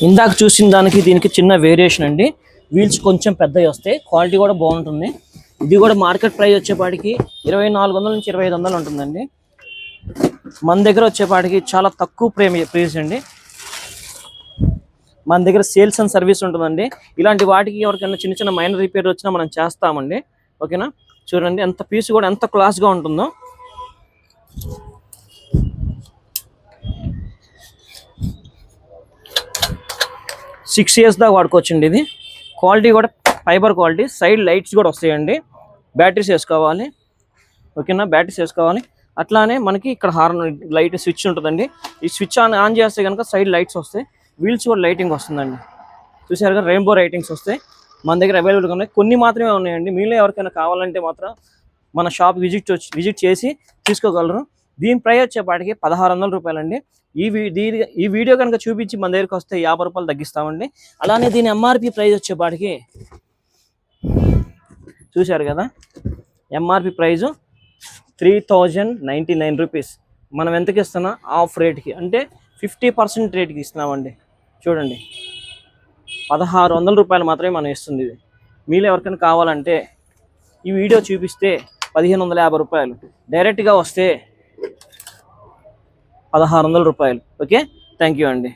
ఇందాక చూసిన దానికి దీనికి చిన్న వేరియేషన్ అండి. వీల్స్ కొంచెం పెద్దవి వస్తాయి, క్వాలిటీ కూడా బాగుంటుంది. ఇది కూడా మార్కెట్ ప్రైస్ వచ్చేపాటికి 2400 నుంచి 2500 ఉంటుందండి. మన దగ్గర వచ్చేపాటికి చాలా తక్కువ ప్రైస్ అండి. మన దగ్గర సేల్స్ అండ్ సర్వీస్ ఉంటుందండి. ఇలాంటి వాటికి ఎవరికైనా చిన్న చిన్న మైనర్ రిపేర్ వచ్చినా మనం చేస్తామండి. ఓకేనా, చూడండి ఎంత పీస్ కూడా ఎంత క్లాస్గా ఉంటుందో. సిక్స్ ఇయర్స్ దాకా వాడుకోవచ్చండి. ఇది క్వాలిటీ కూడా ఫైబర్ క్వాలిటీ. సైడ్ లైట్స్ కూడా వస్తాయండి. బ్యాటరీస్ వేసుకోవాలి. ఓకేనా, బ్యాటరీస్ వేసుకోవాలి. అట్లానే మనకి ఇక్కడ హార్న్ లైట్ స్విచ్ ఉంటుందండి. ఈ స్విచ్ ఆన్ చేస్తే కనుక సైడ్ లైట్స్ వస్తాయి. వీల్స్ కూడా లైటింగ్ వస్తుందండి. చూసారు కదా, రెయిన్బో లైటింగ్స్ వస్తాయి. మన దగ్గర అవైలబుల్గా ఉన్నాయి. కొన్ని మాత్రమే ఉన్నాయండి. మీలో ఎవరికైనా కావాలంటే మాత్రం మన షాప్ విజిట్ చేసి తీసుకోగలరు. దీని ప్రైస్ వచ్చేపాటికి 1600 రూపాయలండి. ఈ వీడియో కనుక చూపించి మన దగ్గరికి వస్తే 50 రూపాయలు తగ్గిస్తామండి. అలానే దీని ఎంఆర్పి ప్రైస్ వచ్చేపాటికి చూశారు కదా, ఎంఆర్పి ప్రైజు 3099 రూపీస్. మనం ఎంతకి ఇస్తున్నా? ఆఫ్ రేట్కి, అంటే 50% రేట్కి ఇస్తున్నామండి. చూడండి, 1600 రూపాయలు మాత్రమే మనం ఇస్తుంది. ఇది మీలో ఎవరికైనా కావాలంటే ఈ వీడియో చూపిస్తే 1550 రూపాయలు, డైరెక్ట్గా వస్తే 1600 రూపాయలు. ఓకే, థ్యాంక్ యూ అండి.